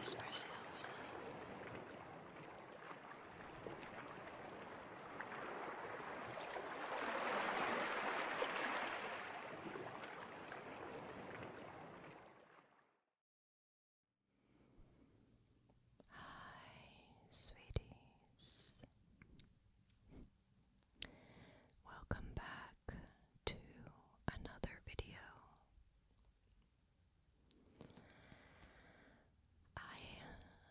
TheWaterwhispers, Ilse. Hi, sweeties. Welcome back to another video.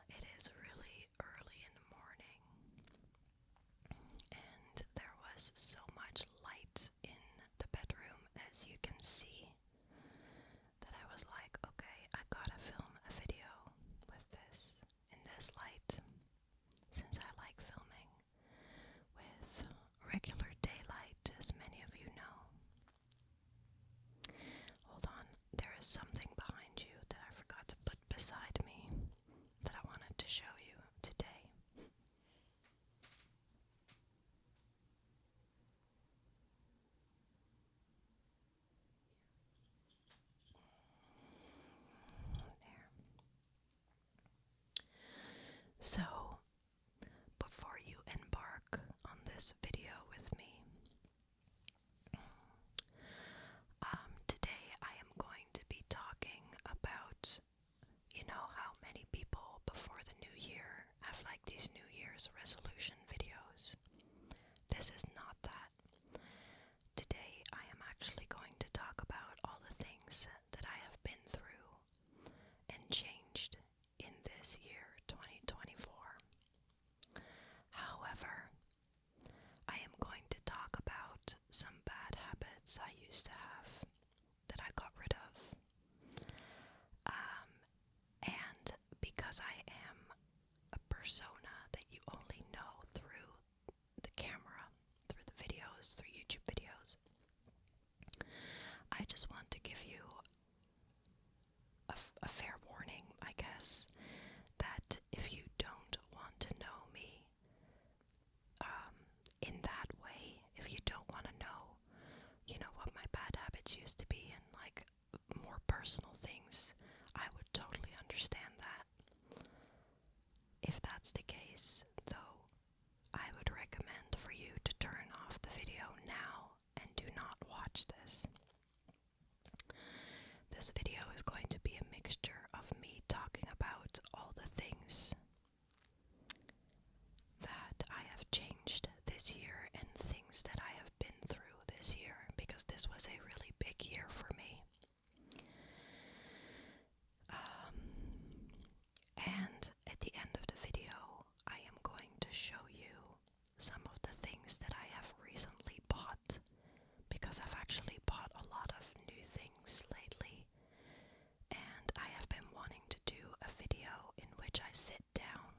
It is really early in the morning, and there was so much light in the bedroom, as you can see, that I was like, okay, I gotta film a video with this, in this light, since I like filming with regular daylight, as many of you know. Hold on, there is something behind you that I forgot to put beside me that I wanted to show you today. There. So, before you embark on this video with me, today I am going to be talking about, you know how many people before the new year have like these New Year's resolution videos. This is not that. Today I am actually going to talk about all the things that I have been through and changed in this year, 2024. However, I am going to talk about some bad habits I used to have that I got rid of. And because I am a persona that you only know through the camera, through the videos, through YouTube videos, I just want to give you a fair warning, I guess, that if you don't want to know me in that way, if you don't want to know, you know, what my bad habits used to be and like more personal things, I would totally understand that. If that's the case, though, I would recommend for you to turn off the video now and do not watch this. This video is going to be a mixture of me talking about all the things that I have changed this year and things that I have been through this year, because this was a really big year for me. And at the end of the video, I am going to show you some of the things that I have recently bought, because I've actually bought a lot of new things lately, and I have been wanting to do a video in which I sit down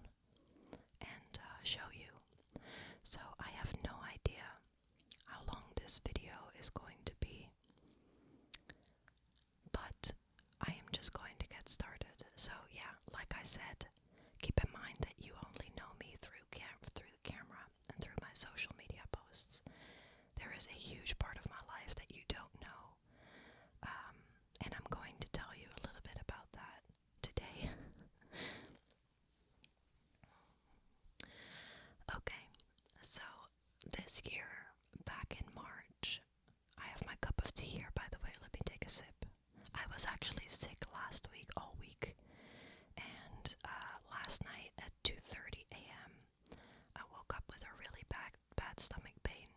and show you. So I have no idea how long this video is going to be, but I am just going to get started. So yeah, like I said, keep in mind that you only know me through the camera and through my social media posts. There is a huge part of my life that you don't know, and I'm going to tell you a little bit about that today. Okay, so this year, back in March, I have my cup of tea here, by the way, let me take a sip. I was actually sick last week, all week, and last night at 2:30 a.m. I woke up with a really bad stomach pain,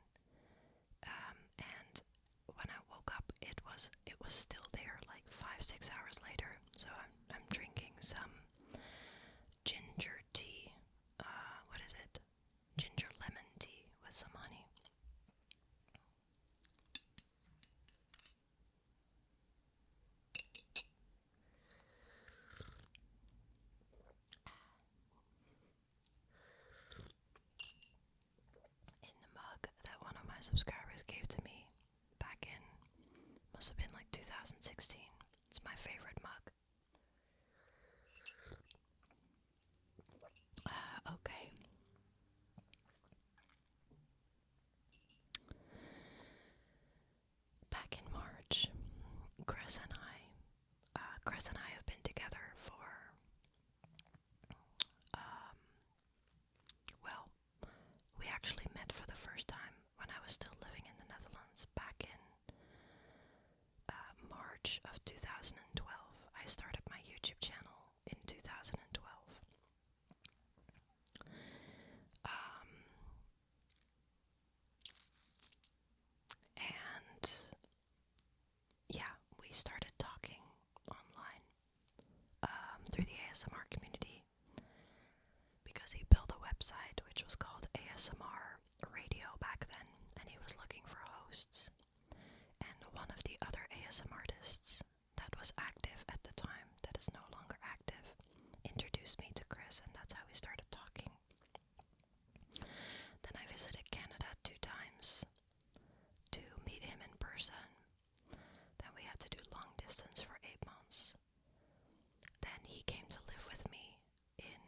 and when I woke up it was still there like 5-6 hours later. So I'm drinking some ginger tea, what is it? Ginger lemon tea with some honey. In the mug that one of my subscribers gave to me back in, must have been like 2016. It's my favorite mug. Okay. Back in March, Chris and I have been together for was called ASMR Radio back then, and he was looking for hosts. And one of the other ASMR artists that was active at the time, that is no longer active, introduced me to Chris, and that's how we started talking. Then I visited Canada 2 times to meet him in person. Then we had to do long distance for 8 months. Then he came to live with me in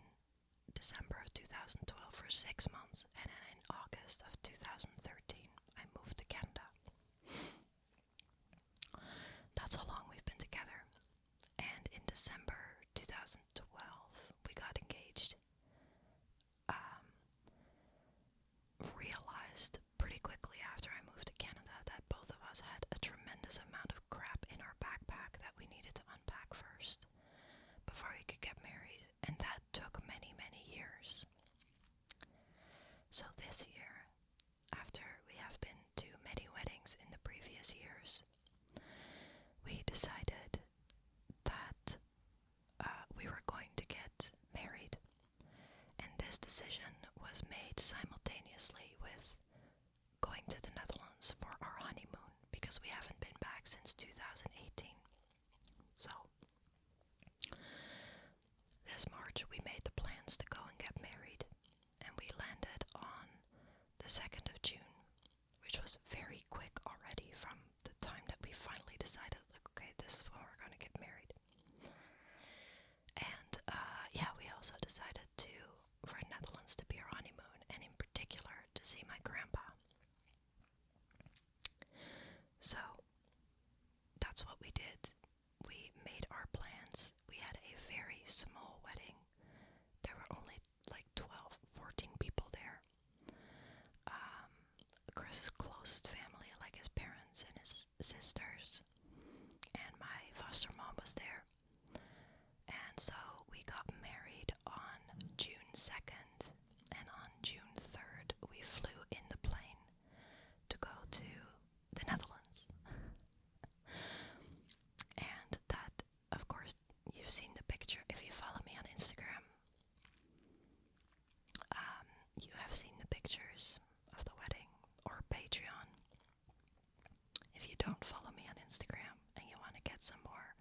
December of 2012 for 6 months, and then in August of 2013 I moved to Canada. That's how long we've been together. And in December 2012 we got engaged. Realized pretty quickly after I moved to Canada that both of us had a tremendous amount of crap in our backpack that we needed to unpack first before we could get married, and that took many, many years. So this year, after we have been to many weddings in the previous years, we decided that we were going to get married, and this decision was made simultaneously with going to the Netherlands for our honeymoon, because we haven't been back since 2018. So this March we made the plans to go and get married, and we landed on the 2nd of June, which was very quick already from the time that we finally decided, like, okay, this is when we're going to get married. And yeah, we also decided for Netherlands to be our honeymoon, and in particular to see my grandpa. So that's what we did. We made our plans. We had a very small wedding. There were only like 12, 14 people there. Chris's closest family, like his parents and his sisters, and my foster mom was there. And so we got married on June 2nd, and on June 3rd we flew in the plane to go to the Netherlands. And that, of course, you've seen the picture. If you follow me on Instagram, you have seen the pictures of the wedding, or Patreon. If you don't follow me on Instagram and you want to get some more,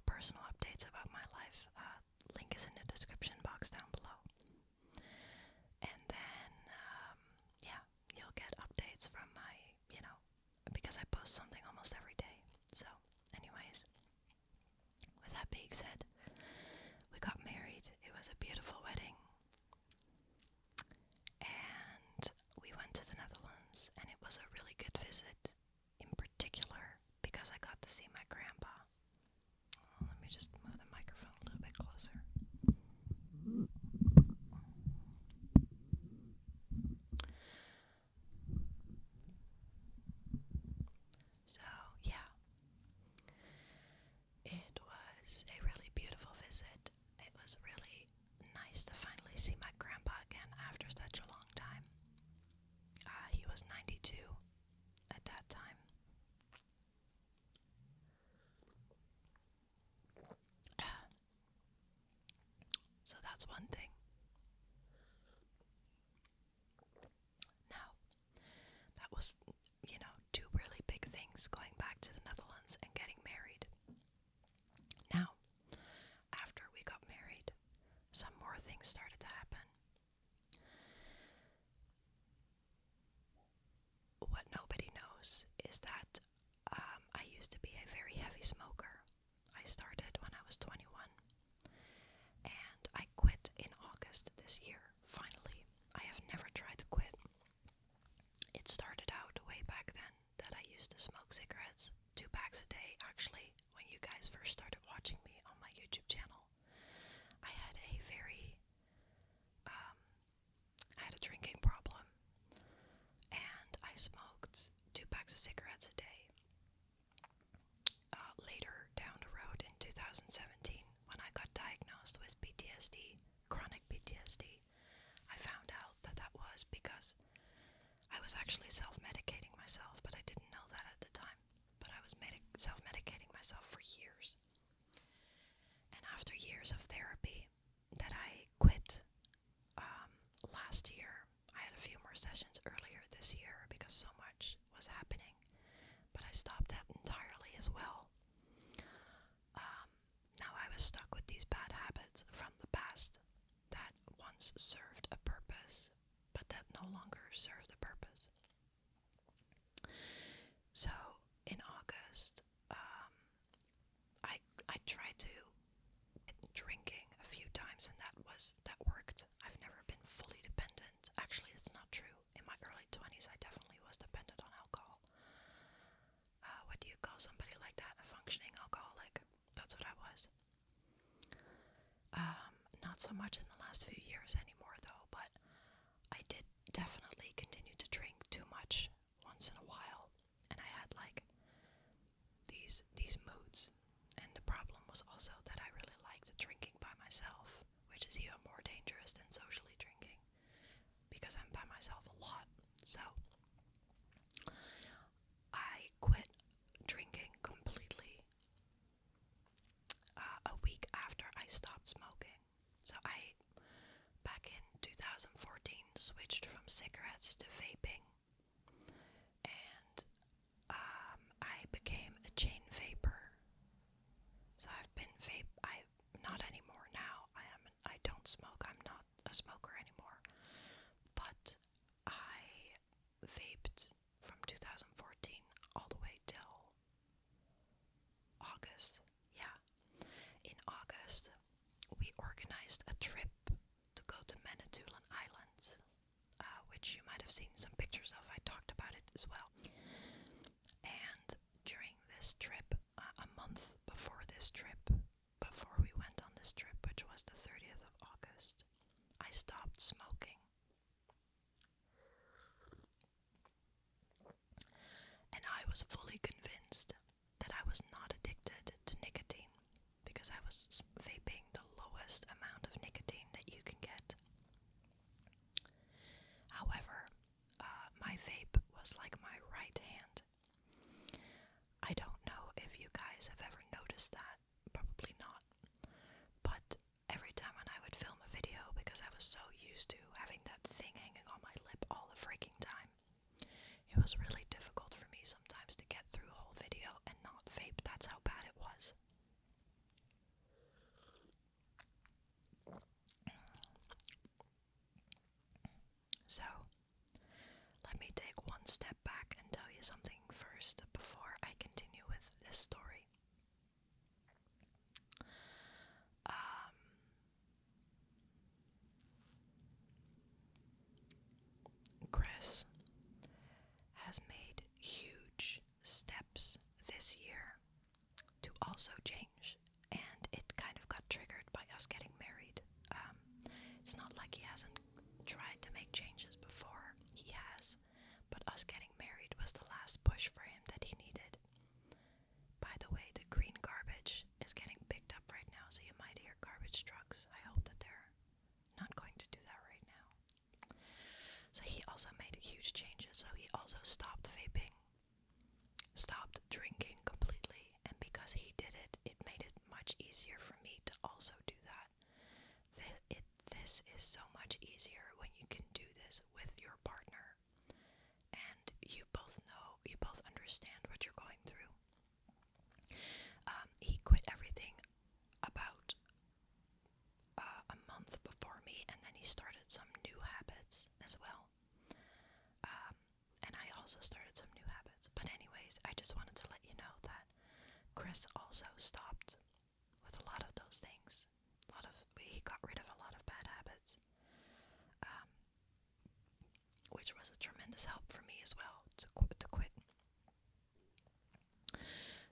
personal updates about my life, link is in the description box down below. And then, yeah, you'll get updates from my, because I post something almost every day. So, anyways, with that being said, we got married. It was a beautiful wedding. And we went to the Netherlands, and it was a really good visit, in particular because I got to see my grandpa. Let me just move the microphone a little bit closer. So, yeah, it was a really beautiful visit. It was really nice to finally see my grandpa again after such a long time. He was 92 at that time. So that's one thing. Now, that was, 2 really big things, going back to the Netherlands and getting married. Now, after we got married, some more things started to happen. What nobody knows is that I used to be a very heavy smoker. I started when I was 21, and I quit in August this year, finally. I have never tried to quit. It started out way back then that I used to smoke cigarettes, 2 packs a day, actually, when you guys first started watching me on my YouTube channel. I had a drinking problem, and I smoked 2 packs of cigarettes a day. Later down the road in 2017, when I got diagnosed with PTSD, chronic PTSD, I found out that that was because I was actually self-medicating myself, but I didn't know that at the time. But I was self-medicating myself for years. And after years of therapy that I quit last was stuck with these bad habits from the past that once served a purpose, but that no longer served a purpose. So in August, I tried to drinking a few times, and that worked. I've never been fully dependent. Actually, it's not true. In my early 20s, I definitely was dependent on alcohol. What do you call somebody like that? A functioning alcoholic. That's what I was. Not so much in the last few years anymore, though, but I did definitely continue to drink too much once in a while, and I had like these moods. And the problem was also that I really liked drinking by myself, which is even more dangerous than socially drinking, because I'm by myself a lot. So I quit drinking completely a week after I stopped smoking. So I, back in 2014, switched from cigarettes to vaping, and I became a chain vapor. So I've been not anymore now. I don't smoke. I'm not a smoker anymore. But I vaped from 2014 all the way till August. Yeah. In August, we organized a trip to go to Manitoulin Island, which you might have seen some pictures of. I talked about it as well. And during this trip, a month before this trip, before we went on this trip, which was the 30th of August, I stopped smoking. And I was fully convinced that I was not addicted to nicotine, because I was vaping the lowest amount of nicotine that you can get. However, my vape was like my right hand. I don't know if you guys have ever noticed that. Probably not. But every time when I would film a video, because I was so used to having that thing hanging on my lip all the freaking time, it was really difficult for me sometimes to get through a whole video and not vape. That's how bad it was. So, let me take one step back and tell you something first before I continue with this story. Chris has made huge steps this year to also change, and it kind of got triggered by us getting married. It's not like he hasn't tried to make changes before. He has, but us getting married was the last push for him that he needed. By the way, the green garbage is getting picked up right now, so you might hear garbage trucks. I hope that they're not going to do that right now. So he also made huge changes. So he also stopped vaping, stopped drinking completely, and because he did it, it made it much easier for me to also do that. This is so much easier when you can do this with your partner, and you both know, you both understand what you're going through. He quit everything about a month before me, and then he started some new habits as well. And I also started some new habits. But anyways, I just wanted to let you know that Chris also stopped with a lot of those things. He got rid of a lot of bad habits, which was a tremendous help for me as well to quit.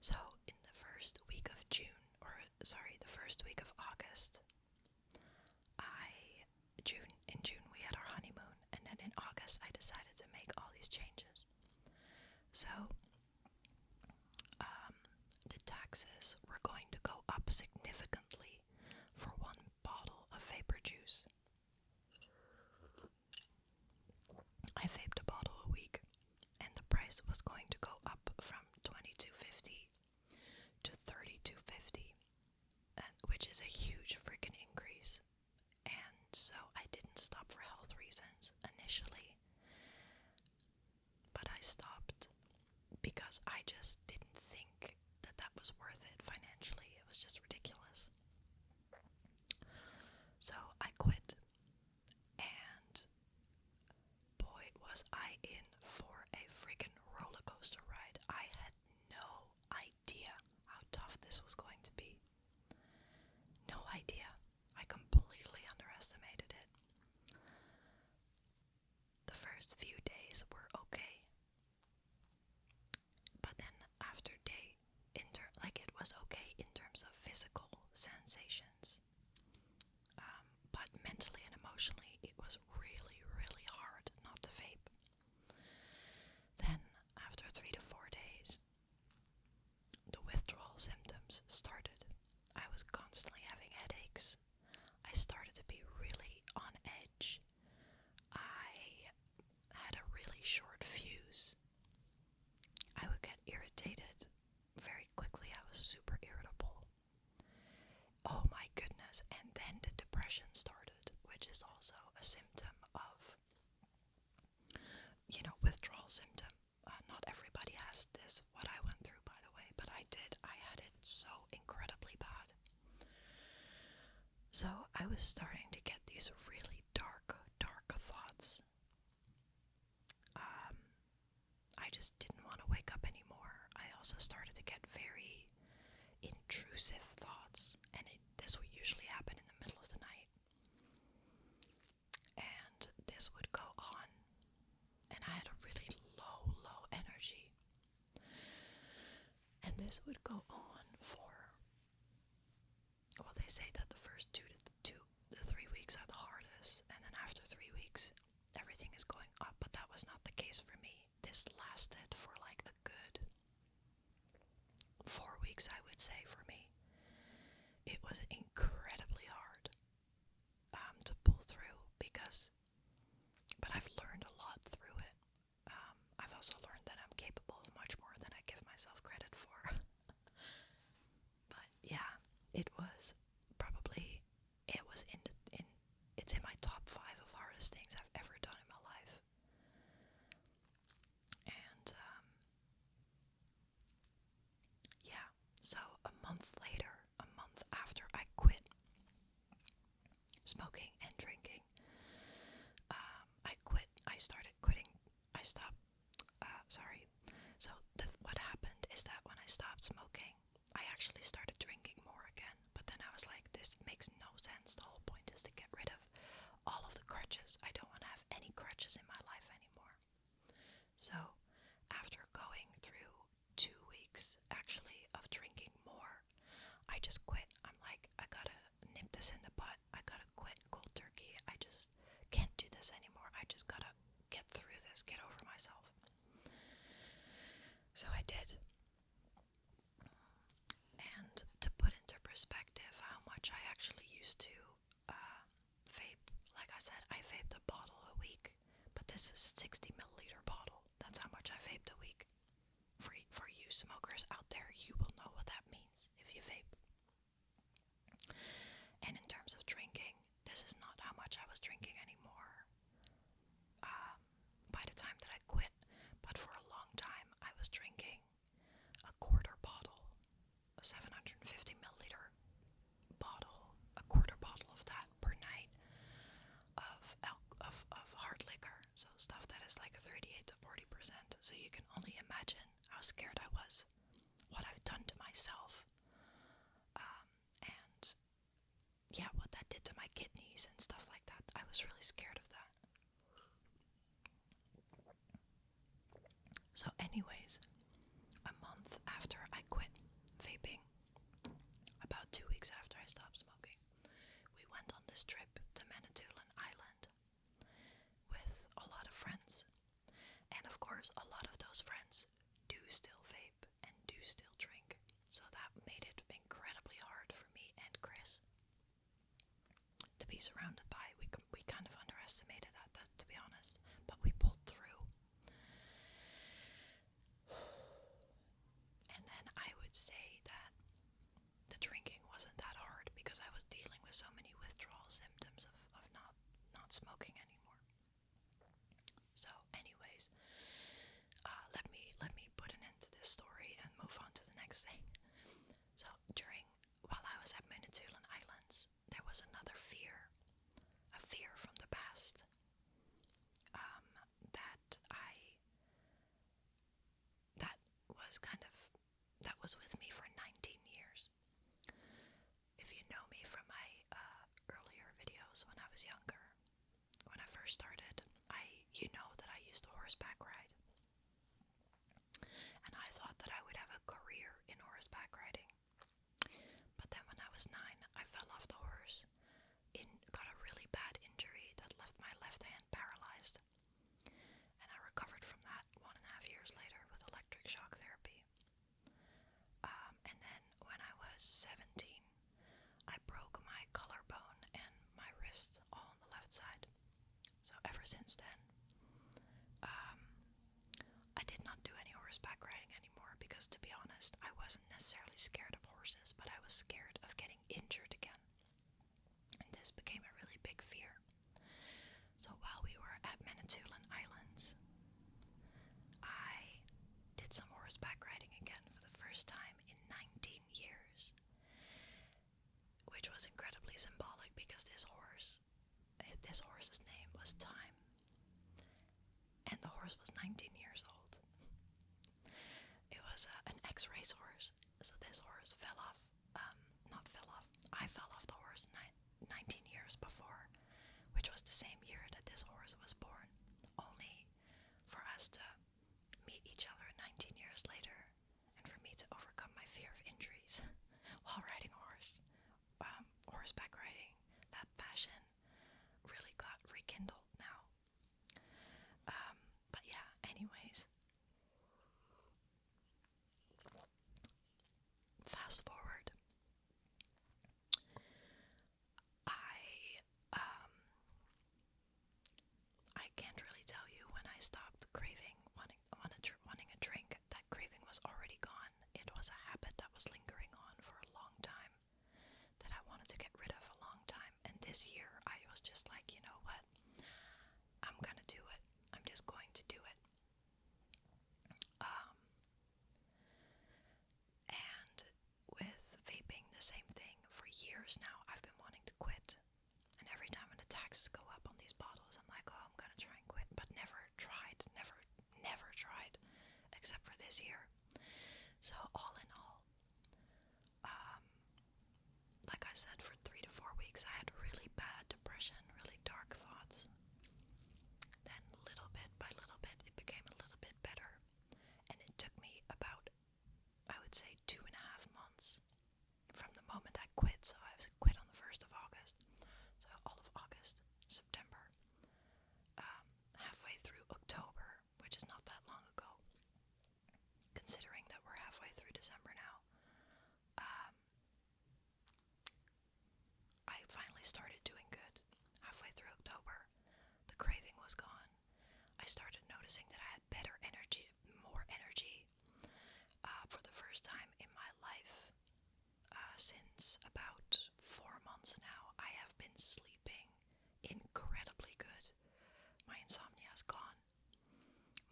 So in the first week of the first week of August, in June we had our honeymoon, and then in August I decided to make all these changes. So the taxes were going to go up significantly for one bottle of vapor juice. I vaped a bottle a week, depression started, which is also a symptom of, withdrawal symptom. Not everybody has this, what I went through, by the way, but I did. I had it so incredibly bad. So I was starting to get these really dark thoughts. I just didn't want to wake up anymore. I also started to get very intrusive thoughts, and this would usually happen in the middle of the night. And this would go on, and I had a really low energy. And this would go on for, well, they say that the first 2 to 3 weeks are the hardest, and then after 3 weeks, everything is going up, but that was not the case for me. This lasted for like a good 4 weeks, I would say, for me. It was incredibly hard to pull through but I've learned a lot through it. I've also learned that I'm capable of much more than I give myself credit for. But yeah, it was it's in my top 5 of hardest things I've ever done in my life. And yeah, so a month after I quit smoking and drinking, So what happened is that when I stopped smoking, I actually started drinking more again. But then I was like, this makes no sense. The whole point is to get rid of all of the crutches. I don't want to have any crutches in my life anymore. So after going through 2 weeks, actually, of drinking more, I just quit. I'm like, I gotta nip this in the bud. I gotta quit cold turkey. I just can't do this anymore. I just gotta get through this, get over myself. So I did. And to put into perspective how much I actually used to vape, like I said, I vaped a bottle a week, but this is a 60 milliliter bottle. That's how much I vaped a week. For you smokers out there, you will know what that means if you vape. And in terms of drinking, this is not how much I was drinking anymore by the time that I quit, but for a long time I was drinking a quarter bottle, a 750 milliliter bottle, a quarter bottle of that per night of hard liquor, so stuff that is like 38 to 40%. So you can only imagine how scared I was, what I've done to myself, and yeah, what that did to my kidneys and stuff like that. I was really scared of that. So anyways, a month after I quit vaping, about 2 weeks after I stopped smoking, we went on this trip to Manitoulin Island with a lot of friends. And of course, a lot of those friends do still vape and do still drink. So that made it incredibly hard for me and Chris to be surrounded by. We kind of underestimated that, to be honest, but we pulled through. And then I would say that the drinking wasn't that hard because I was dealing with so many withdrawal symptoms of not smoking anymore. So anyways, let me put an end to this story and move on to the next thing. So while I was at Manitoulin Islands, there was another a fear from the past, that was with me for 19 years. If you know me from my earlier videos when I was younger, when I first started, you know that I used to horseback ride. And I thought that I would have a career in horseback riding. But then when I was 9, I fell off the horse, got a really bad injury that left my left hand paralyzed. And I recovered from that 1.5 years later with electric shock therapy. And then when I was 17, I broke my collarbone and my wrist all on the left side. So ever since then, I did not do any horseback riding anymore because, to be honest, I wasn't necessarily scared of horses, but I was scared of getting injured again. And this became a years now I've been wanting to quit. And every time when the taxes go up on these bottles, I'm like, oh, I'm gonna try and quit. But never tried. Never tried. Except for this year. So all in all, like I said, for 3 to 4 weeks I had really bad depression, really dark thoughts. Then little bit by little bit it became a little bit better. And it took me about, I would say, 2.5 months from the moment I quit. So I quit on the 1st of August. So all of August, September, halfway through October, which is not that long ago, considering that we're halfway through December now. I finally started doing good. Halfway through October, the craving was gone. I started noticing that I had better energy, more energy, for the first time in my life. Since about 4 months now, I have been sleeping incredibly good. My insomnia is gone.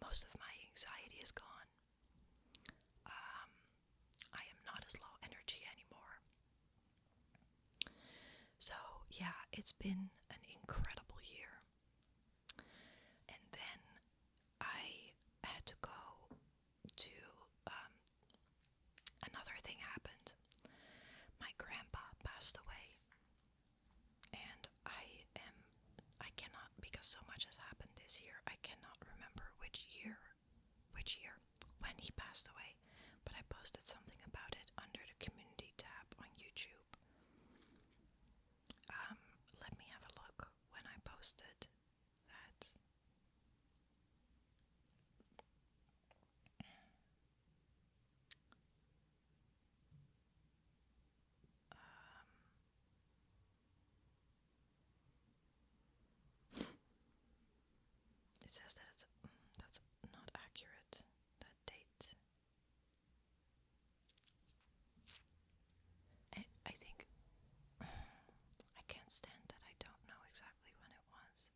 Most of my anxiety is gone. I am not as low energy anymore. So yeah, it's been an incredible year. And then I had to go to, another thing happened. My grandpa passed away. And I cannot, because so much has happened this year, I cannot remember which year, when he passed away. But I posted something about it under the community tab on YouTube. Let me have a look when I posted that. It says that that's not accurate, that date. I think I can't stand that I don't know exactly when it was.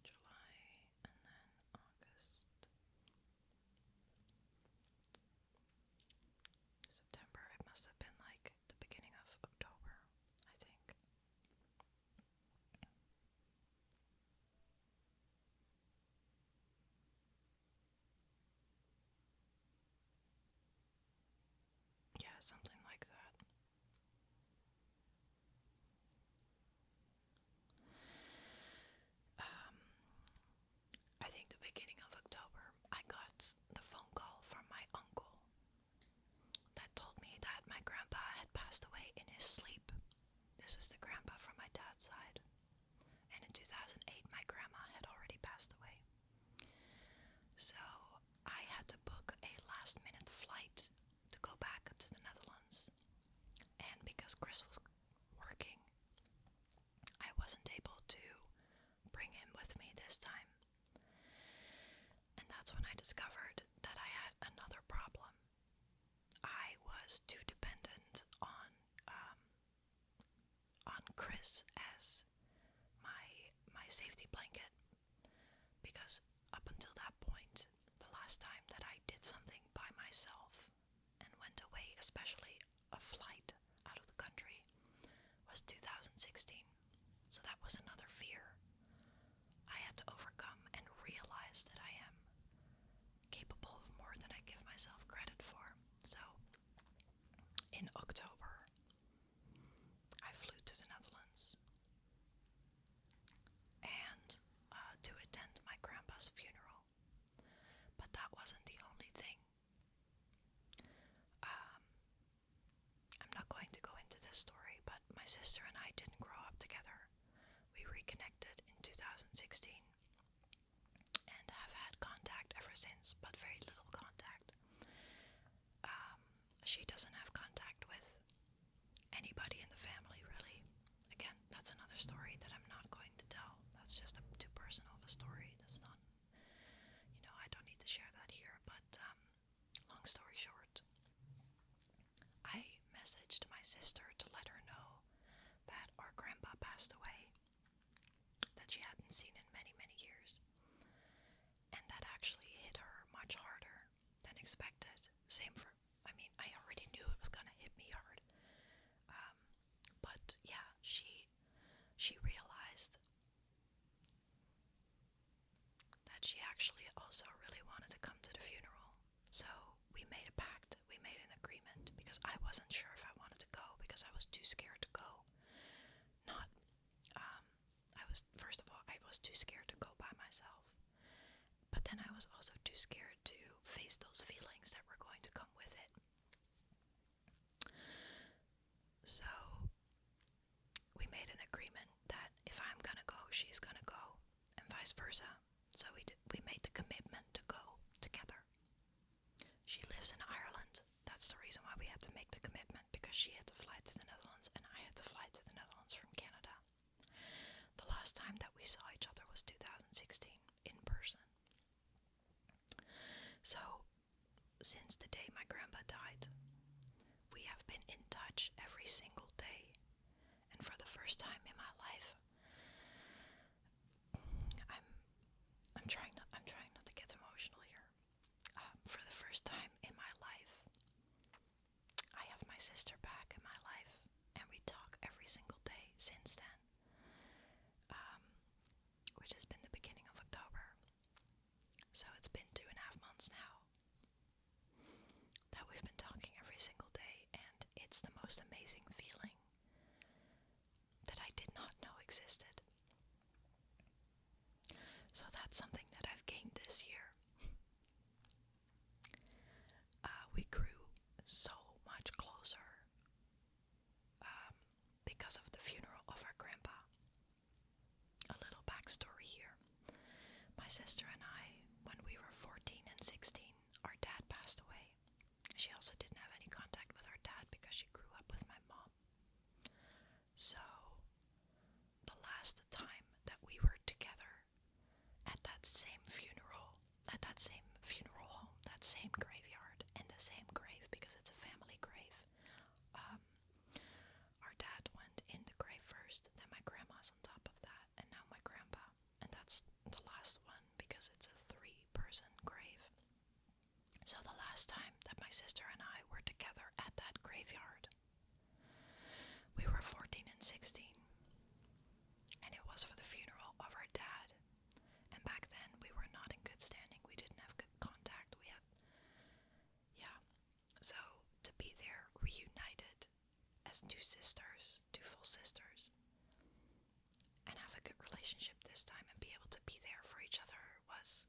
July and then August. September, it must have been like the beginning of October, I think. Yeah, something like that. I think the beginning of October, I got the phone call from my uncle that told me that my grandpa had passed away in his sleep. This is the grandpa from my dad's side. And in 2008, my grandma had already passed away. So I had to book a last-minute flight to go back to the Netherlands. And because Chris was working, I wasn't able to bring him with me this time. And that's when I discovered that I had another problem. I was too dependent on Chris as my safety blanket, because up until that point, the last time that I did something by myself and went away, especially a flight out of the country, was 2016. So that was another fear I had to overcome and realize that I am capable of more than I give myself credit for. So in October, I flew to the Netherlands and to attend my grandpa's funeral. But that wasn't the only thing. I'm not going to go into this story, but my sister and I didn't grow up together. We reconnected in 2016 and have had contact ever since, but very little contact. She doesn't have contact with anybody in the family, really. Again, that's another story that I'm not going to tell. That's just too personal of a story. That's not, I don't need to share that here. But long story short, I messaged my sister to let her know that our grandpa passed away, that she hadn't seen in many, many years. And that actually hit her much since the day my grandpa died, we have been in touch every single day. And for the first time in my life, I'm trying not to get emotional here. For the first time in my life, I have my sister back in my life, and we talk every single day since then, which has been the beginning of October. So it's been 2.5 months now that we've been talking every single day, and it's the most amazing feeling that I did not know existed. So that's something that I've gained this year. We grew so much closer because of the funeral of our grandpa. A little backstory here. My sister and I, when we were 14 and 16, our dad passed away. She also didn't have any contact with her dad because she grew up with my mom. So, the last time that we were together at that same funeral home, that same graveyard, and the same grave because it's a family grave. Our dad went in the grave first, then my grandma's on top of that, and now my grandpa. And that's the last one because it's a 3-person grave. So the last time that my sister and I were together at that graveyard, we were 14 and 16. And it was for the funeral of our dad. And back then we were not in good standing. We didn't have good contact. So to be there reunited as two full sisters, and have a good relationship this time and be able to be there for each other was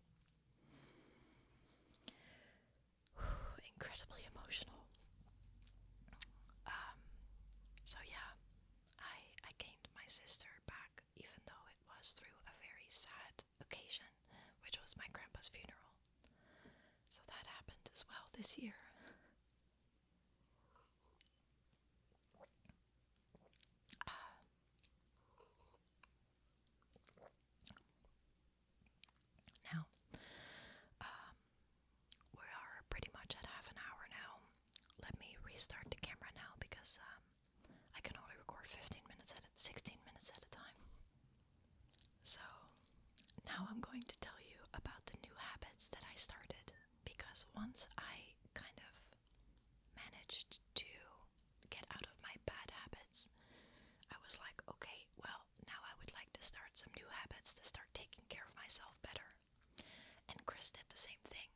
incredibly emotional. So yeah, I gained my sister back, even though it was through a very sad occasion, which was my grandpa's funeral. So that happened as well this year. Now, we are pretty much at half an hour now. Let me restart the camera now because I can only record 16 minutes at a time. So, now I'm going to tell you about the new habits that I started, because once I kind of managed to get out of my bad habits, I was like, okay, well, now I would like to start some new habits to start taking care of myself better. And Chris did the same thing.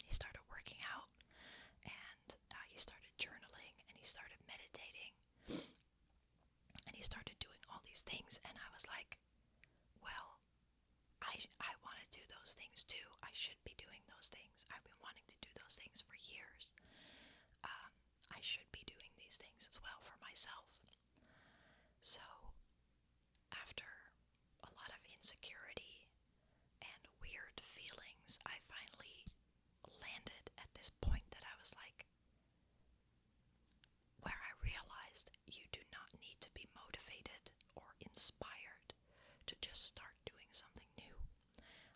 He started working out, and he started journaling, and he started meditating, and he started doing all these things, and I was like, well, I want to do those things too. I should be doing those things. I've been wanting to do those things for years. I should be doing these things as well for myself. So, after a lot of insecurity and weird feelings, I finally landed at this point that I was like, where I realized you do not need to be motivated or inspired to just start doing something new.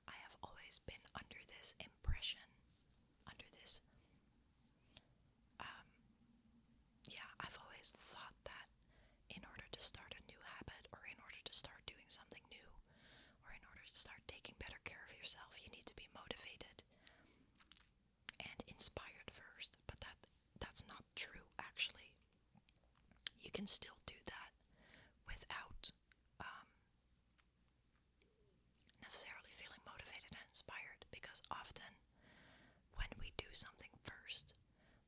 I have always been under this impression, I've always thought that in order to start a new habit, or in order to start doing something new, or in order to start taking better care of yourself, you need to be motivated and inspired first. But that's not true, actually. You can still do that without necessarily feeling motivated and inspired, because often when we do something first,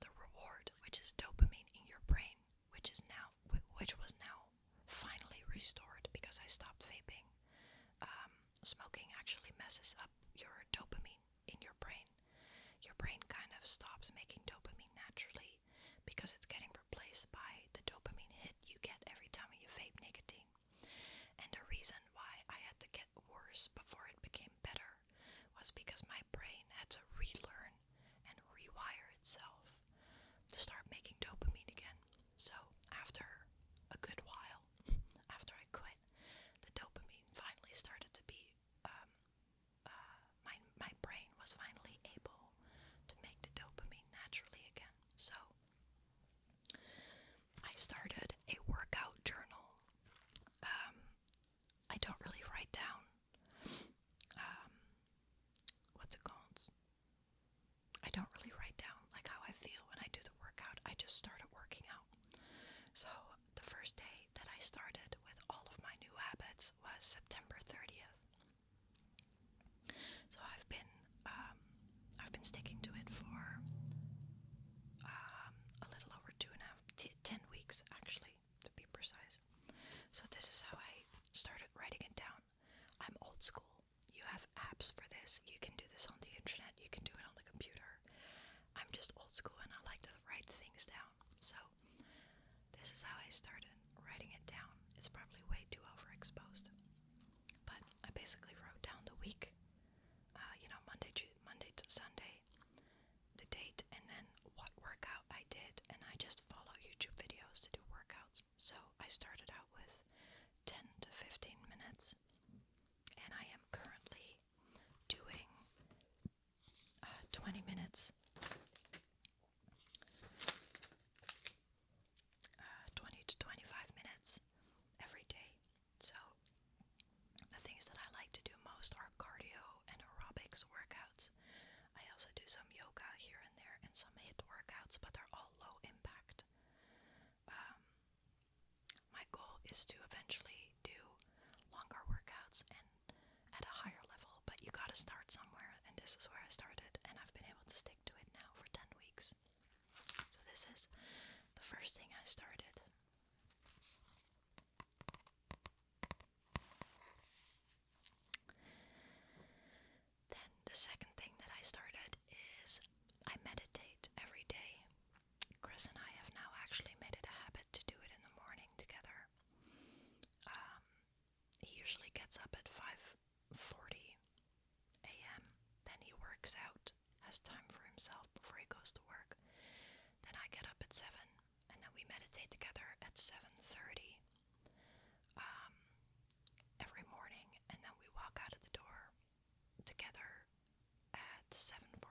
the reward, which is dopamine in your brain, which was now finally restored because I stopped vaping. Smoking actually messes up your dopamine in your brain. Your brain kind of stops making dopamine naturally because it's getting replaced by the dopamine hit you get every time you vape nicotine. And the reason why I had to get worse before it became better was because my brain had to relearn and rewire itself to start making dopamine again. So after a good while, after I quit, the dopamine finally started to be, my brain was finally able to make the started writing it down. It's probably way too overexposed. But I basically wrote down the week, Monday to Sunday, the date, and then what workout I did, and I just follow YouTube videos to do workouts. So I started out with 10 to 15 minutes, and I am currently doing 20 minutes, 20 to 25 minutes every day. So the things that I like to do most are cardio and aerobics workouts. I also do some yoga here and there and some HIIT workouts, but they're all low impact. My goal is to eventually do longer workouts and at a higher level, but you gotta start somewhere, and this is where I started, and I've been able to stick to it now for 10 weeks. So this is the first thing I started. Then the second thing that I started is I meditate every day. Chris and I have now actually made it a habit to do it in the morning together. He usually gets up at 5:40 a.m. Then he works out, has time for himself before he goes to work. Then I get up at 7, and then we meditate together at 7:30 every morning, and then we walk out of the door together at 7:45.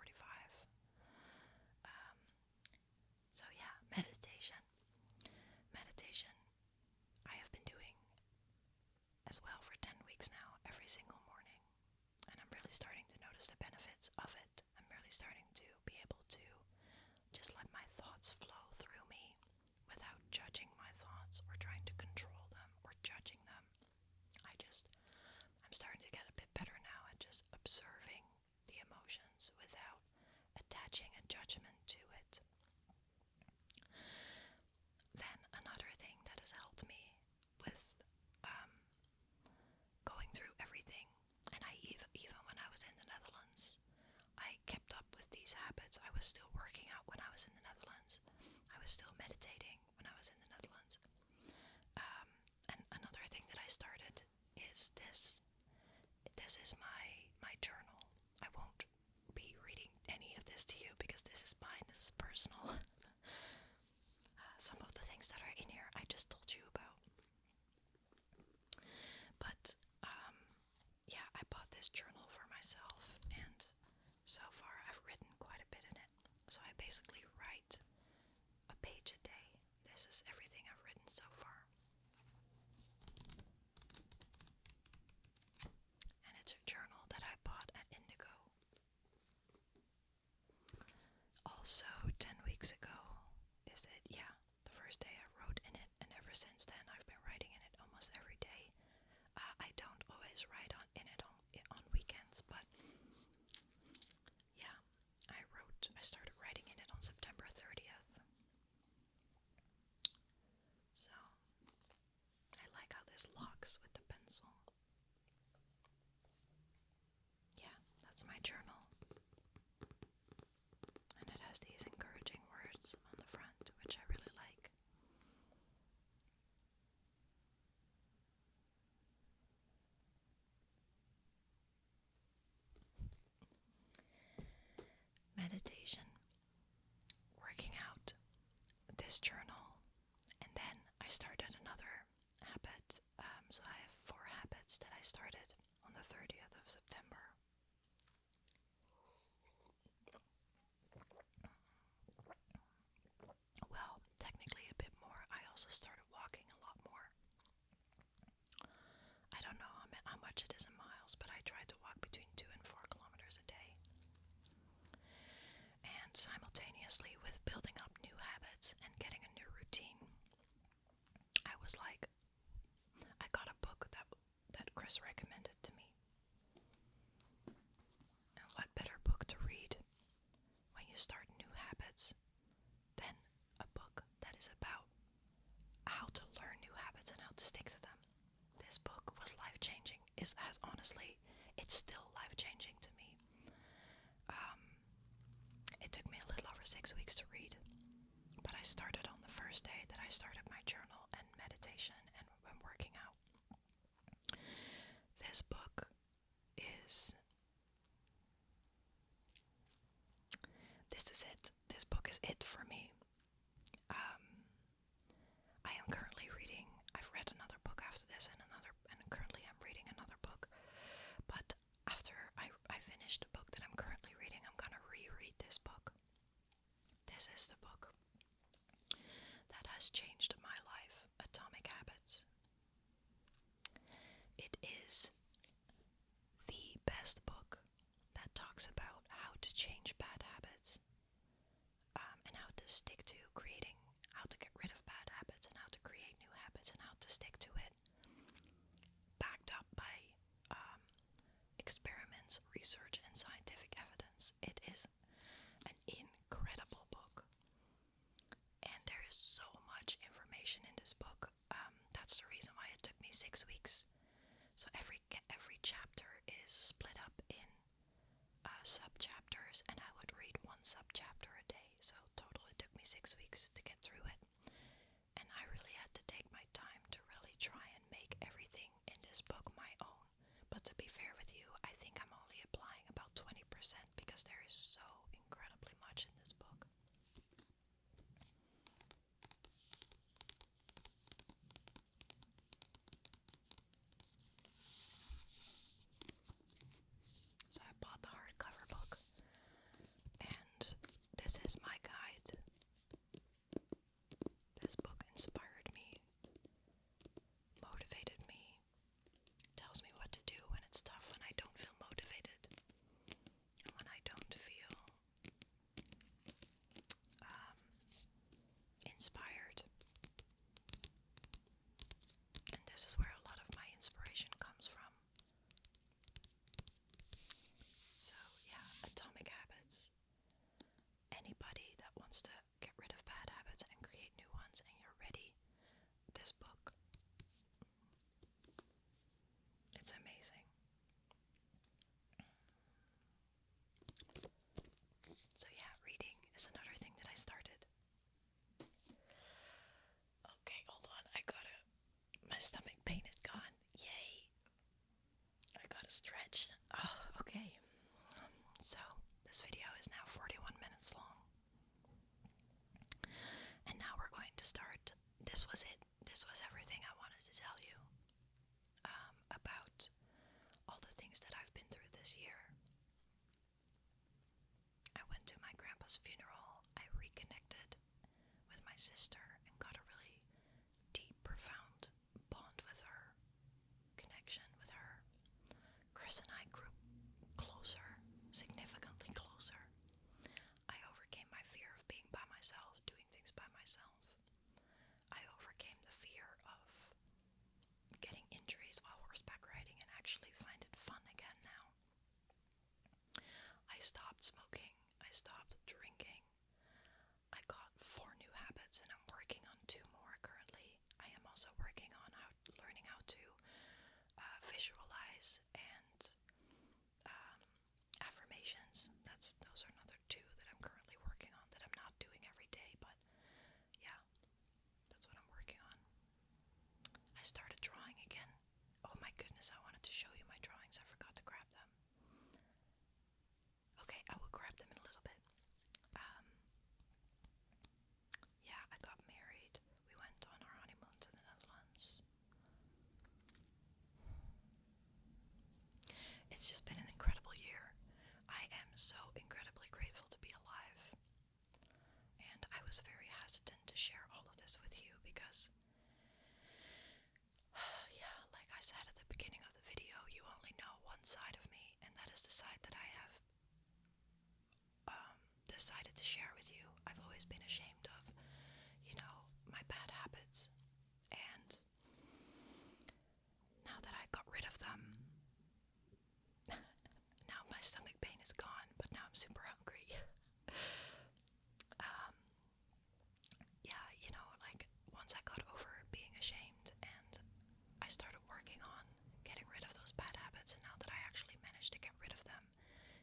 So yeah, meditation. Meditation I have been doing as well for 10 weeks now, every single morning. And I'm really starting to notice the benefits of it. I'm really starting to be able to just let my thoughts flow through me without judging my thoughts or trying to control them or judging them. I'm starting to get a bit better now at just observing the emotions without attaching a judgment to it. Then another thing that has helped me with going through everything, and even when I was in the Netherlands, I kept up with these habits. I was still working out when I was in the Netherlands. I was still meditating when I was in the Netherlands. And another thing that I started is this. This is my journal. I won't be reading any of this to you because this is mine. This is personal. Some of the things that are in here I just told you about. But yeah, I bought this journal for myself, and so far I've written quite a bit in it. So I basically write a page a day. This is everything I've written so far. And it's a journal that I bought at Indigo. Also, 10 weeks ago is it, yeah, the first day I wrote in it, and ever since then I've been writing in it almost every day. I don't always write in it on weekends, but yeah, I started writing in it on September 30th. So, I like how this locks with the pencil. Yeah, that's my journal. And it has these encouraging words on the front, which I really like. Meditation, working out, this journal, and then I started another habit. So I have 4 habits that I started on the 30th of September. Well, technically a bit more. I also started walking a lot more. I don't know how much it is in miles, but I try to walk between 2 and 4 kilometers a day. And simultaneously with building up new habits and getting a new routine, I was like, I got a book that Chris recommended to me. And what better book to read when you start new habits than a book that is about how to learn new habits and how to stick to them. This book was life-changing. It's still life-changing to me. It took me a little over 6 weeks to read, but I started on the first day that I started my journal, meditation and when working out. This book is it. This book is it for me. I am currently reading, I've read another book after this and currently I'm reading another book. But after I finish the book that I'm currently reading, I'm gonna reread this book. This is the book that has changed my life, Atomic Habits. It is the best book that talks about how to change bad habits, and how to stick to creating, how to get rid of bad habits and how to create new habits and how to stick to it. Backed up by experiments, research, and scientific evidence. It is an incredible book. And there is so much information in this book. That's the reason why it took me 6 weeks. So every chapter is split up in sub-chapters, and I would read one sub-chapter a day. So total it took me 6 weeks to get through it. And I really had to take my time to really try and make everything in this book my own. But to be fair with you, I think I'm only applying about 20% because there is so incredibly much in this book. So I bought the hardcover book, and this is my guide. This book inspired me, motivated me, tells me what to do when it's tough, when I don't feel motivated, and when I don't feel inspired. And this is where a lot of my inspiration comes from. So yeah, Atomic Habits. Anybody that wants to get rid of bad habits and create new ones and you're ready, this book. It's amazing. So yeah, reading is another thing that I started. Okay, hold on, my stomach pain is gone. Yay. I gotta stretch. Oh, okay. So, this video is now 41 minutes long. And now we're going to start. This was it. This was everything I wanted to tell you about all the things that I've been through this year. I went to my grandpa's funeral. I reconnected with my sister and got a really deep, profound bond with her, connection with her. Chris and I grew closer, significantly closer. I overcame my fear of being by myself, doing things by myself. I overcame the fear of getting injuries while horseback riding and actually find it fun again now. I stopped smoking. I stopped drinking. I got 4 new habits and I'm working on 2 more currently. I am also working on learning how to visualize and affirmations. Those are another 2 that I'm currently working on that I'm not doing every day, but yeah, that's what I'm working on. I started drawing again. Oh my goodness, I wanted to show you my drawings. I forgot to grab them. Okay, I will grab them in a little bit. Yeah, I got married. We went on our honeymoon to the Netherlands. It's just been an incredible year. I am so incredibly grateful to be alive. And I was very hesitant to share all of this with you because, yeah, like I said at the beginning of the video, you only know one side of me, and that is the side that I have decided to share with you. I've always been ashamed of, my bad habits. And now that I got rid of them, now my stomach pain is gone, but now I'm super hungry. Yeah, like once I got over being ashamed and I started working on getting rid of those bad habits, and now that I actually managed to get rid of them,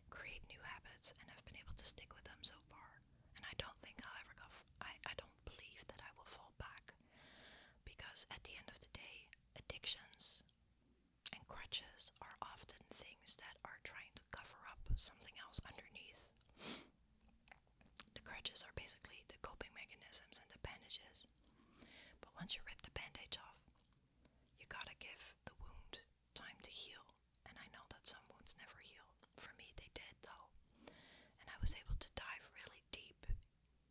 create new habits, and I've been able to stick with them so far. And I don't think I'll ever I don't believe that I will fall back, because at the end was able to dive really deep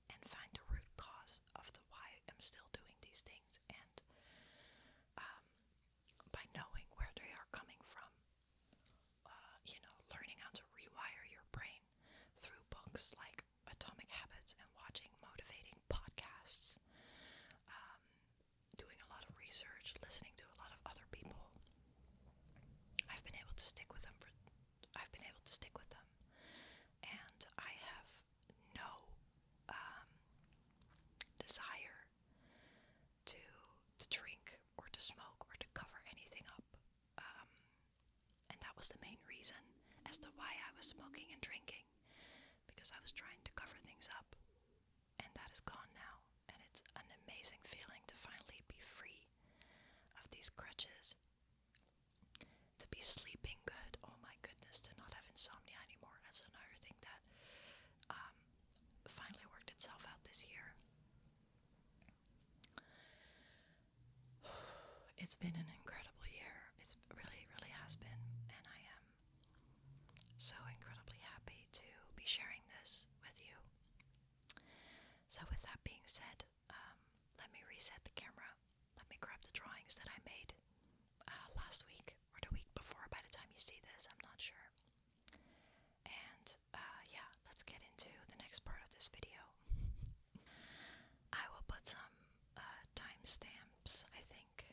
and find the root cause of the why I'm still doing these things, and by knowing where they are coming from, learning how to rewire your brain through books like Atomic Habits and watching motivating podcasts, doing a lot of research, listening to a lot of other people, I've been able to stick with them and I have no desire to drink or to smoke or to cover anything up. And that was the main reason as to why I was smoking and drinking, because I was trying to cover things up, and that is gone now, and it's an amazing feeling to finally be free of these crutches, to be sleeping good. Oh my goodness, to not have insomnia anymore. That's another thing that finally worked itself out this year. It's been an incredible year. It's really, really has been, and I am so incredibly happy to be sharing this with you. So with that being said, let me reset the camera. Let me grab the drawings that I made last week or the week before. By the time you see this, I'm not sure. And yeah, let's get into the next part of this video. I will put some timestamps, I think.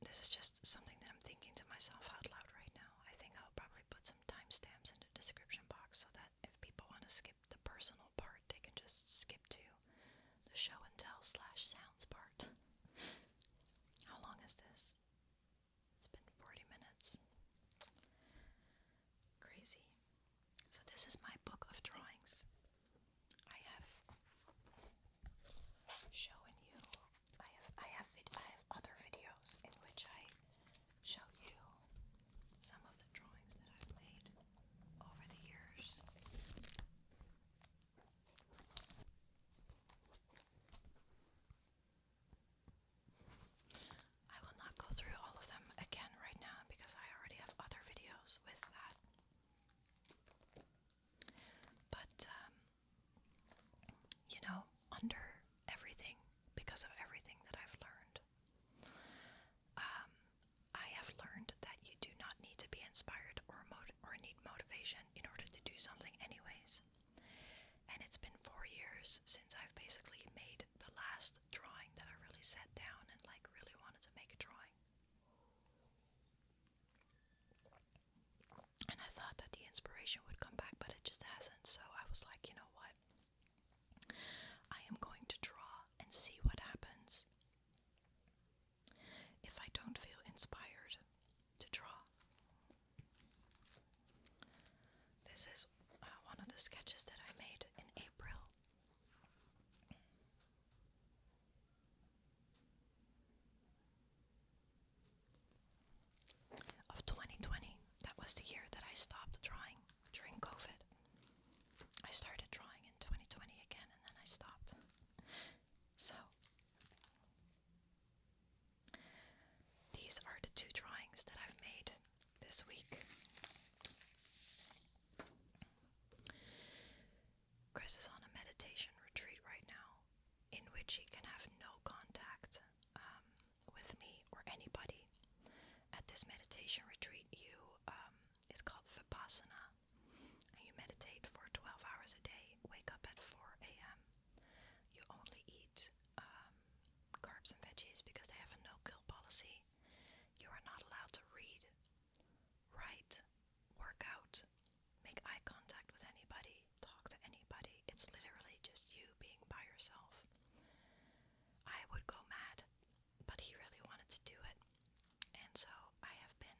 This is just something that I'm thinking to myself out loud right now. I think I'll probably put some timestamps in the description box so that if people want to skip the personal part, they can just skip to the show and tell / sounds part. How long is this? It's been 40 minutes. Crazy. So this is my book of drawings. I have shown you. I have other videos in which I show you some of the drawings that I've made over the years. I will not go through all of them again right now because I already have other videos with that. But, under everything, because of everything that I've learned, I have learned that you do not need to be inspired or need motivation in order to do something anyways. And it's been 4 years since I've basically made the last drawing that I really sat down and really wanted to make a drawing. And I thought that the inspiration would come back, but it just hasn't. So I was like, you know what? I am going to draw and see what happens if I don't feel inspired to draw. This is one of the sketches that I made in April. Of 2020. That was the year that I stopped drawing during COVID. I started drawing in 2020 again, and then I stopped. So these are the 2 drawings that I've made this week. Chris is on a meditation retreat right now, in which he can have no contact with me or anybody. At this meditation retreat, it's called Vipassana, and you meditate for 12 hours a day, wake up at 4 a.m. You only eat carbs and veggies because they have a no-kill policy. You are not allowed to read, write, work out, make eye contact with anybody, talk to anybody. It's literally just you being by yourself. I would go mad, but he really wanted to do it. And so I have been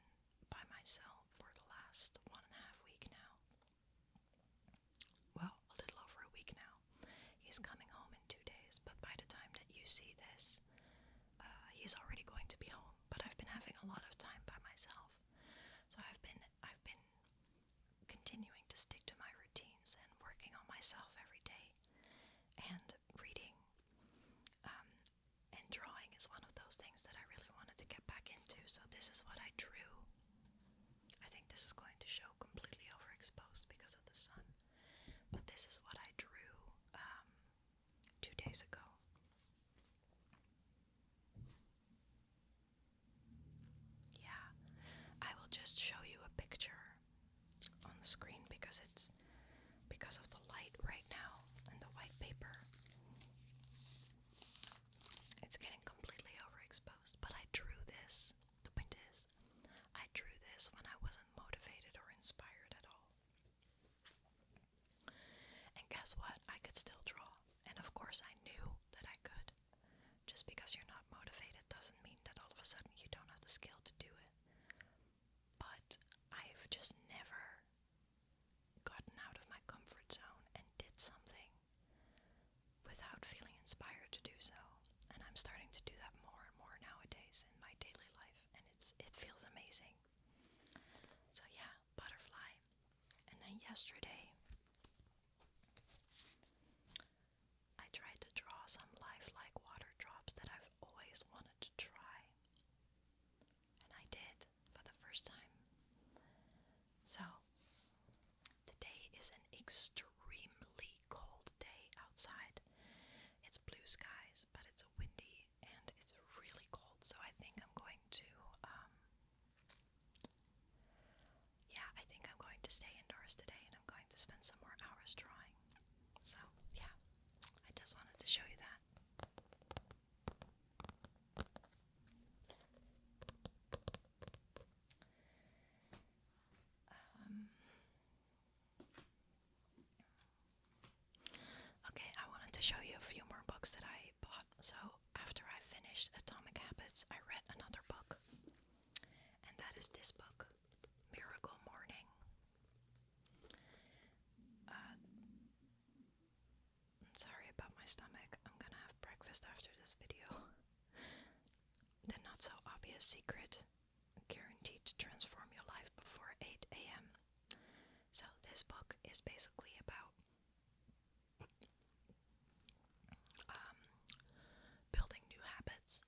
I read another book, and that is this book, Miracle Morning. I'm sorry about my stomach. I'm gonna have breakfast after this video. The not so obvious secret, guaranteed to transform your life before 8 a.m. So this book is basically about building new habits,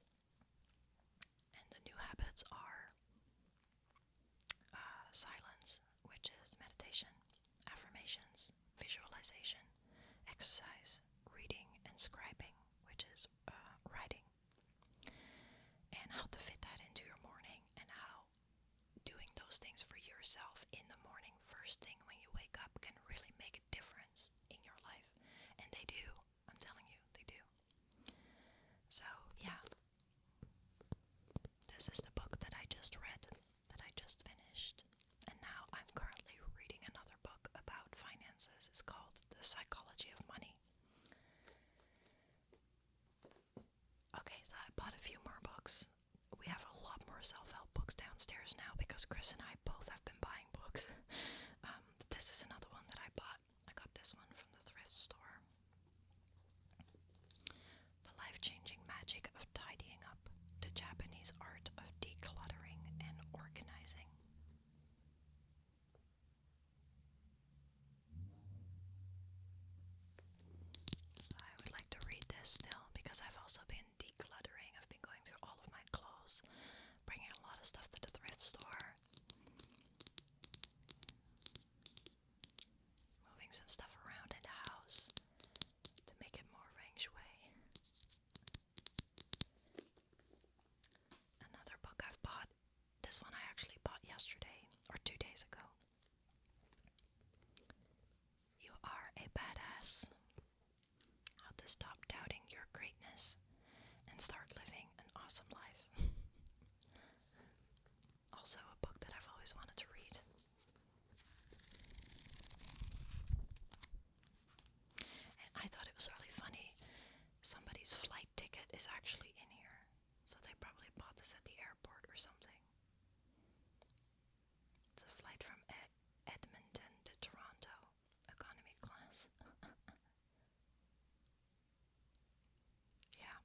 and the new habits are silence, which is meditation, affirmations, visualization, exercise, reading, and scribing, which is writing, and how to fit that into your morning, and how doing those things for yourself in the morning, first thing when you wake up, can really make a difference in your life. And they do. I'm telling you, they do. So, yeah. This is the book that I just read, that I just finished. And now I'm currently reading another book about finances. It's called The Psychology of Money. Okay, so I bought a few more books. We have a lot more self-help books downstairs now because Chris and I both have been buying books. This is another one that I bought. I got this one from the thrift store. The Life-Changing Magic of Tidying Up, the Japanese Art of Decluttering and Organizing. I would like to read this still because I've also been decluttering. I've been going through all of my clothes, bringing a lot of stuff to the thrift store, moving some stuff around in the house to make it more feng shui. Another book I've bought, this one I actually bought yesterday or 2 days ago. You Are a Badass. How to Stop Doubting Your Greatness and Start Living an Awesome Life. Also a book that I've always wanted to read. And I thought it was really funny. Somebody's flight ticket is actually in here. So they probably bought this at the airport or something. It's a flight from Edmonton to Toronto, economy class. Yeah.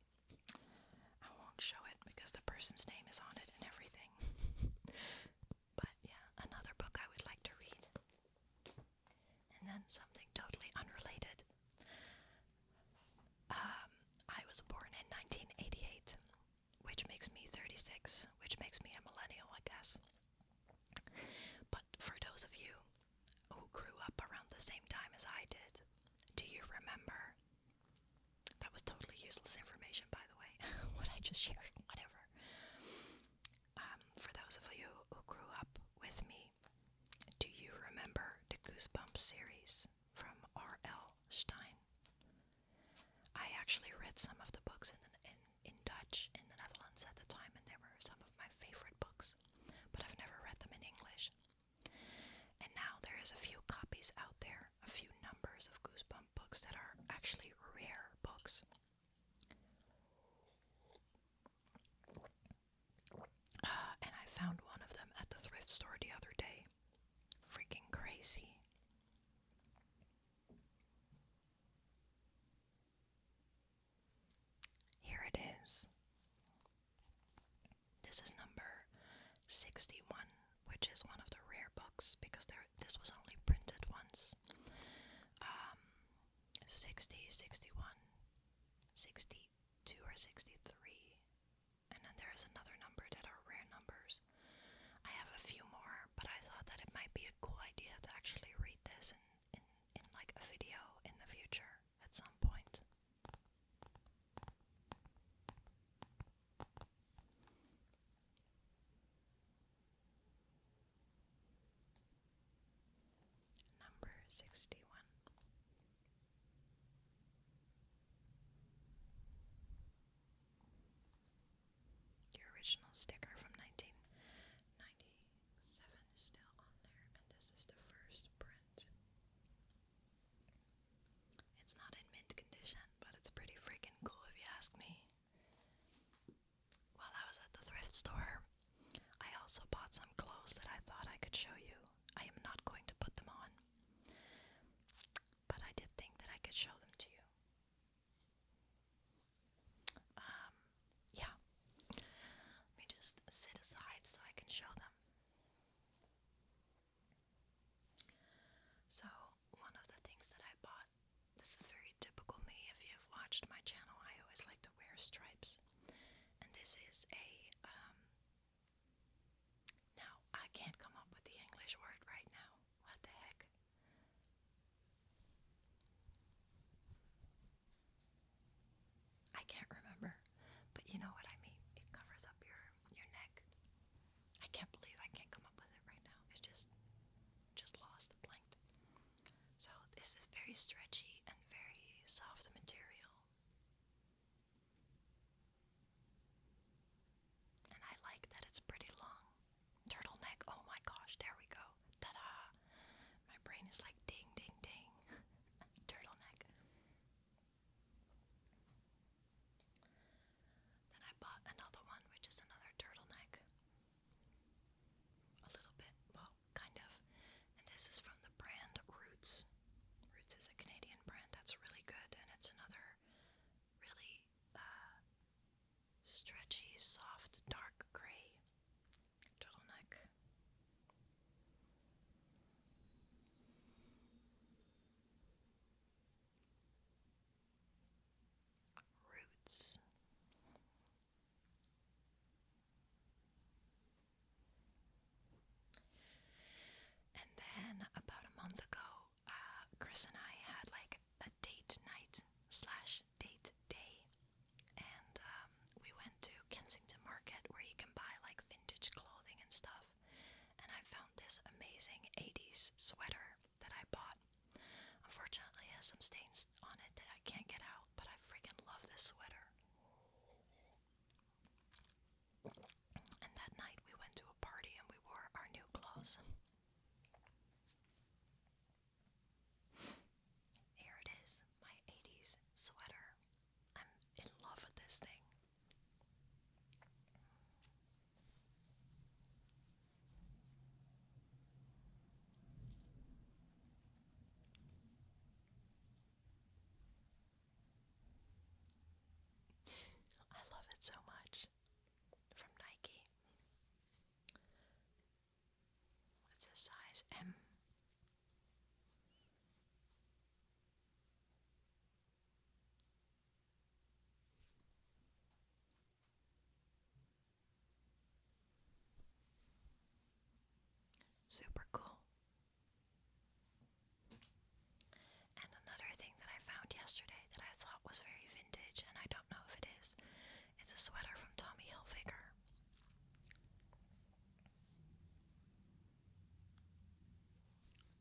I won't show it because the person's name is on it and everything. But yeah, another book I would like to read. And then something totally unrelated. I was born in 1988, which makes me 36, which makes me a millennial, I guess. But for those of you who grew up around the same time as I did, do you remember? That was totally useless information, by the way, what I just shared, whatever. For those of you who grew up with me, do you remember the Goosebumps series from R.L. Stein? I actually read some of the books in Dutch in the Netherlands at the time, and they were some of my favorite books, but I've never read them in English. And now there is a few copies out there, a few numbers of Goosebump books that are actually rare books. And I found one of them at the thrift store the other day. Freaking crazy. Here it is. This is number 61, which is one of the rare books because this was only printed once. 60, 61, 62 or 63. And then there is another number that are rare numbers. I have a few more, but I thought that it might be a cool idea to actually read this in like a video in the future at some point. Number 61. The original sticker from 1997 is still on there, and this is the first print. It's not in mint condition, but it's pretty freaking cool if you ask me. While I was at watched my channel, I always like to wear stripes. And this is a, now I can't come up with the English word right now. What the heck? I can't remember, but you know what I mean. It covers up your neck. I can't believe I can't come up with it right now. It just lost, blanked. So this is very stretchy and very soft material. And I like that it's pretty long. Turtleneck, oh my gosh, there we go. Ta-da! My brain is like ding, ding, ding. Turtleneck. Then I bought another one, which is another turtleneck. A little bit, well, kind of. And this is from the brand Roots. Roots is a Canadian brand that's really good, and it's another really stretchy, soft, dark gray turtleneck. Roots. And then about a month ago, Chris and I had like a date night slash date day, and we went to Kensington Market where you can buy like vintage clothing and stuff. And I found this amazing 80s sweater that I bought. Unfortunately, it has some stains on it that I can't get out, but I freaking love this sweater. And that night we went to a party and we wore our new clothes. Here it is, my 80s sweater. I'm in love with this thing. I love it so much. From Nike. It's a size M. Super cool. And another thing that I found yesterday that I thought was very vintage, and I don't know if it is, it's a sweater from Tommy Hilfiger.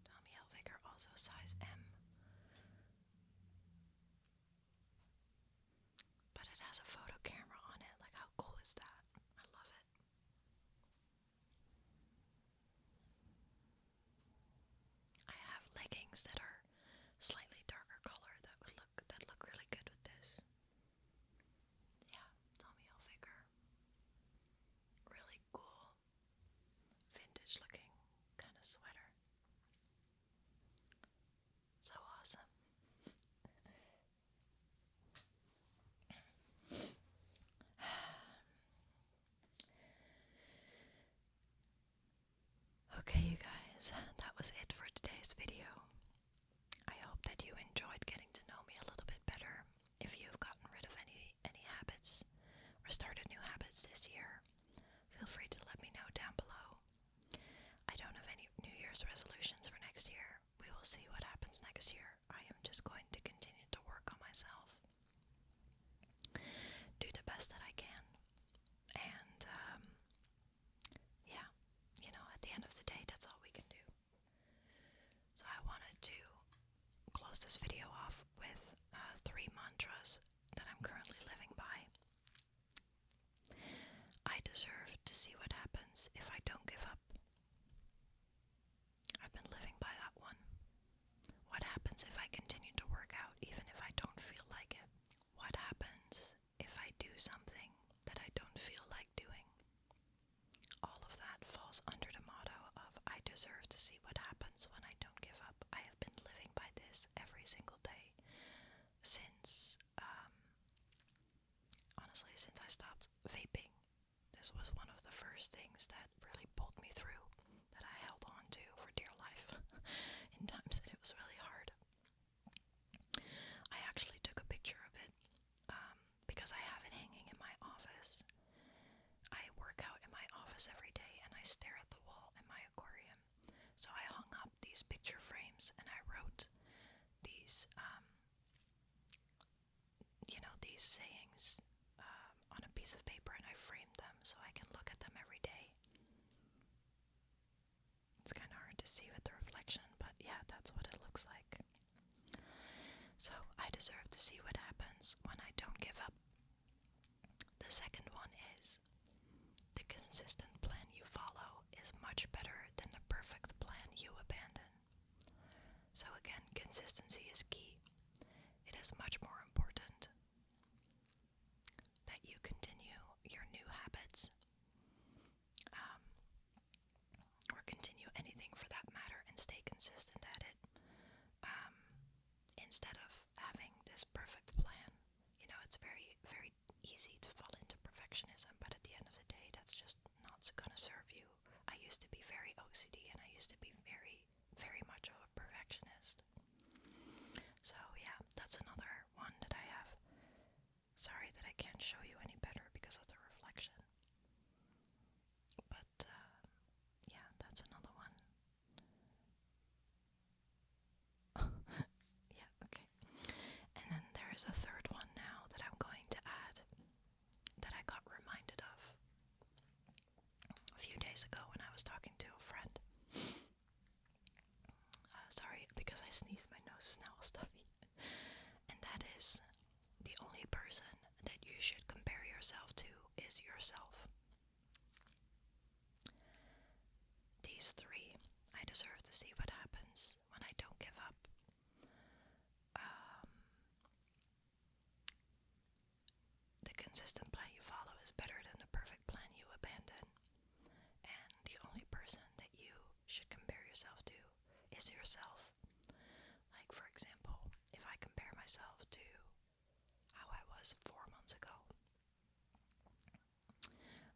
Tommy Hilfiger, also size M. But it has a photo camera on it. Like, how cool is that? I love it. I have leggings that are slightly darker color that look really good with this. Yeah, Tommy Hilfiger. Really cool, vintage looking kind of sweater. So awesome. Okay, you guys, that was it for today's video. I hope that you enjoyed getting to know me a little bit better. If you've gotten rid of any habits or started new habits this year, feel free to let me know down below. I don't have any New Year's resolutions for next year. We will see what happens next year. I am just going to continue to work on myself. Do the best that I can. And, yeah, at the end of the day, that's all we can do. So I wanted to close this video off with 3 mantras that I'm currently living by. I deserve to see what happens if I don't give up. I've been living by that one. What happens if I continue to work out even if I don't feel like it? What happens if I do something that I don't feel like doing? All of that falls under the motto of I deserve to see what happens when I don't give up. I have been living by this every single day since, honestly, since I stopped vaping. This was one of the first things that really pulled me through, that I held on to for dear life in times that it was really hard. I actually took a picture of it office every day and I stare at the wall in my aquarium. So I hung up these picture frames and I wrote these, these sayings on a piece of paper, and I framed them so I can look at them every day. It's kind of hard to see with the reflection, but yeah, that's what it looks like. So I deserve to see what happens when I don't give up. The second one is, the consistent plan you follow is much better than the perfect plan you abandon. So again, consistency is key. It is much more important that you continue your new habits, or continue anything for that matter and stay consistent at it, instead of having this perfect plan. It's very, very easy to fall into perfectionism, but at the end of the day, that's just not gonna serve you. I used to be very OCD, and I used to be very, very much of a perfectionist. So yeah, that's another one that I have. Sorry that I can't show you any better because of the reflection. But yeah, that's another one. Yeah, okay. And then there is a third one now that I'm going to add that I got reminded of a few days ago when I was talking to a friend. Sorry, because I sneezed, my nose is now all stuffy. And that is, the only person that you should compare yourself to is yourself. These three, I deserve to see what happens when I don't give up. The consistent plan you follow is better than the perfect plan you abandon. And the only person that you should compare yourself to is yourself. Like, for example, if I compare myself to how I was 4 months ago,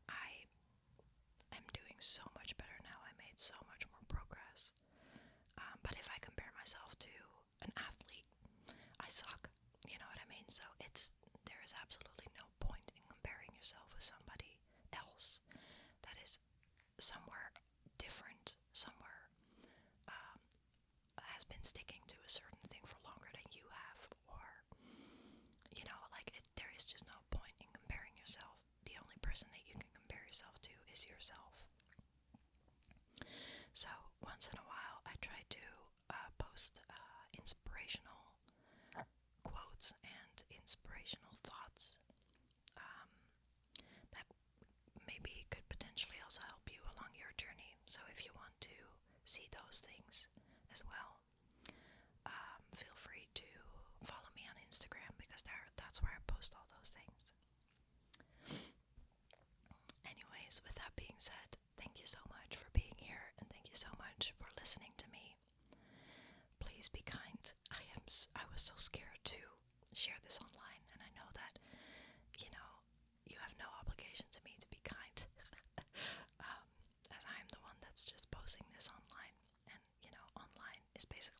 I am doing so much better now. I made so much more progress. But if I compare myself to an athlete, I suck. You know what I mean? So there is absolutely no point in comparing yourself with somebody else that is somewhere different, somewhere has been sticking to a certain thing for longer than you have, or there is just no point in comparing yourself. The only person that you can compare yourself to is yourself. So once in a while I try to post inspirational quotes and inspirational thoughts that maybe could potentially also help you along your journey. So if you want to see those things as well, feel free to follow me on Instagram, because that's where I post all those things. Anyways, with that being said, thank you so much for being here, and thank you so much for listening to me. Please be kind. I was so scared to share this online, and I know that, you have no obligation to me to be kind, as I am the one that's just posting this online, and, online is basically